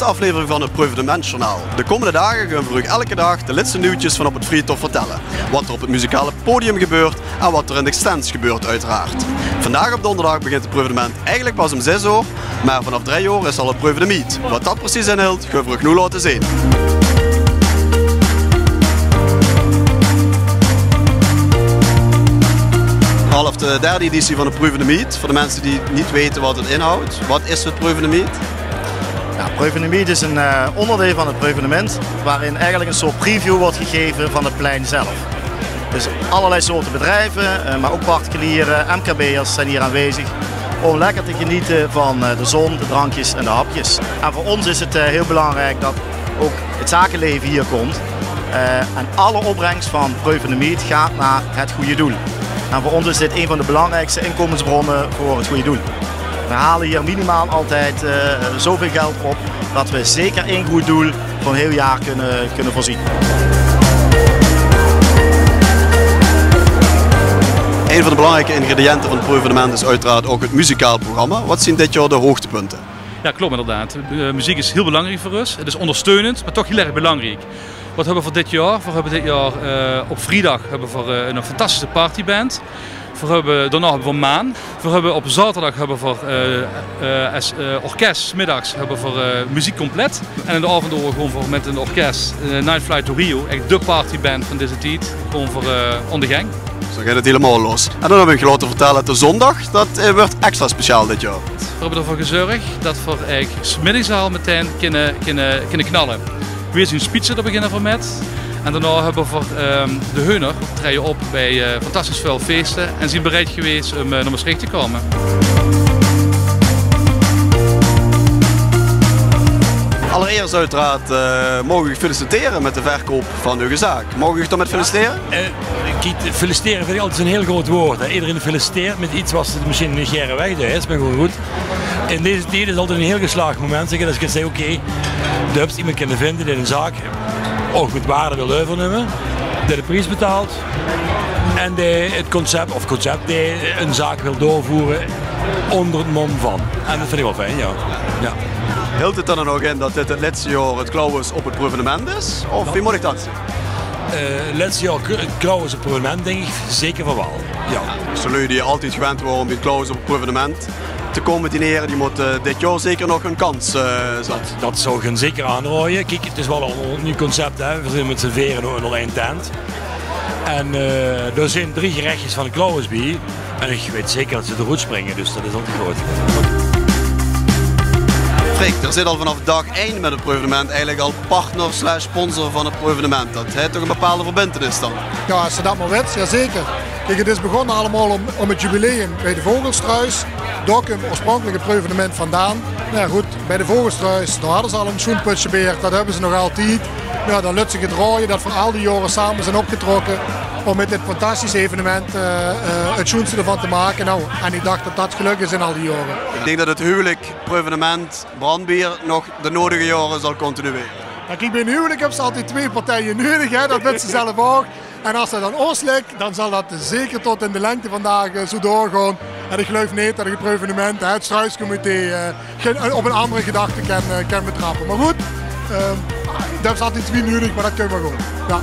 aflevering van het Proevenementjournaal. De komende dagen gaan we u elke dag de laatste nieuwtjes van op het Friedhof vertellen. Wat er op het muzikale podium gebeurt en wat er in de stands gebeurt uiteraard. Vandaag op donderdag begint het Proevenement eigenlijk pas om 6 uur, maar vanaf 3 uur is al het Proevenement. Wat dat precies inhoudt, gaan we u nu laten zien. Half de derde editie van het Proevenement. Voor de mensen die niet weten wat het inhoudt. Wat is het Proevenement? Ja, Proevenement is een onderdeel van het Proevenement waarin eigenlijk een soort preview wordt gegeven van het plein zelf. Dus allerlei soorten bedrijven, maar ook particulieren, MKB'ers zijn hier aanwezig om lekker te genieten van de zon, de drankjes en de hapjes. En voor ons is het heel belangrijk dat ook het zakenleven hier komt. En alle opbrengst van Proevenement gaat naar het goede doel. En voor ons is dit een van de belangrijkste inkomensbronnen voor het goede doel. We halen hier minimaal altijd zoveel geld op dat we zeker één goed doel voor een heel jaar kunnen voorzien. Een van de belangrijke ingrediënten van het Proevenement is uiteraard ook het muzikaal programma. Wat zijn dit jaar de hoogtepunten? Ja, klopt inderdaad. Muziek is heel belangrijk voor ons. Het is ondersteunend, maar toch heel erg belangrijk. Wat hebben we voor dit jaar? We hebben dit jaar op vrijdag hebben we een fantastische partyband. Daarna hebben we Maan. We hebben op zaterdag hebben we orkest, middags hebben we muziek compleet. En in de avond gewoon voor met een orkest, Night Flight to Rio, echt de partyband van deze tijd, gewoon voor on the gang. Dus dan gaat het helemaal los. En dan hebben we geluid te vertellen, de zondag, dat wordt extra speciaal dit jaar. We hebben ervoor gezorgd dat we eigenlijk 's middags al meteen kunnen knallen. We zien een spitsen te beginnen van met. En daarna hebben we de Heuner, we treden op bij fantastisch veel feesten en zijn bereid geweest om naar Maastricht te komen. Allereerst uiteraard mogen we feliciteren met de verkoop van uw zaak. Mogen we u dan met feliciteren? Feliciteren vind ik altijd een heel groot woord. Hè. Iedereen feliciteert met iets wat het misschien een jaren weg is, maar gewoon goed. In deze tijd is het altijd een heel geslaagd moment. Als je zegt, oké, de hebt iemand kunnen vinden die een zaak ook met waarde wil overnemen, die de prijs betaalt en die het concept die een zaak wil doorvoeren onder het mom van. En dat vind ik wel fijn, ja. Ja. Hield het dan ook in dat dit het laatste jaar het Klauwens op het Proevenement is? Of wie moet ik dat zien? Laatste jaar het Klauwens op het Proevenement denk ik zeker van wel. Ja. Zullen jullie die altijd gewend worden om bij het Klauwens op het Proevenement te komen dineren, die moet dit jaar zeker nog een kans zetten. Dat zou ik zeker aanrooien. Kijk, het is wel een nieuw concept, hè. We zijn met z'n veren onder één tent. En er zijn 3 gerechtjes van de Klauwens bij. En ik weet zeker dat ze er goed springen, dus dat is altijd groot. Freek, er zit al vanaf dag 1 met het Proevenement eigenlijk al partner/sponsor van het Proevenement. Dat heeft toch een bepaalde verbintenis dan? Ja, als ze dat maar weet, jazeker. Kijk, het is begonnen allemaal om het jubileum bij de Vogelstruis. Daar komt oorspronkelijk het Proevenement vandaan. Nou ja, goed, bij de Vogelstruis, daar hadden ze al een schoenputje beheerd, dat hebben ze nog altijd. Ja, dan lukt zich het rooien dat voor al die jaren samen zijn opgetrokken om met dit fantastische evenement het schoenste ervan te maken. Nou, en ik dacht dat dat gelukt is in al die jaren. Ik denk dat het huwelijk, Proevenement, brandbier nog de nodige jaren zal continueren. Ja, kijk, bij een huwelijk hebben ze altijd 2 partijen nodig, hè? Dat weten ze zelf ook. En als dat dan aansluit, dan zal dat zeker tot in de lengte vandaag zo doorgaan. En ik geloof niet dat het Proevenement, het Struiscomité, op een andere gedachte kan betrappen. Maar goed, dat is altijd 2 nodig, maar dat kunnen we gewoon. Ja.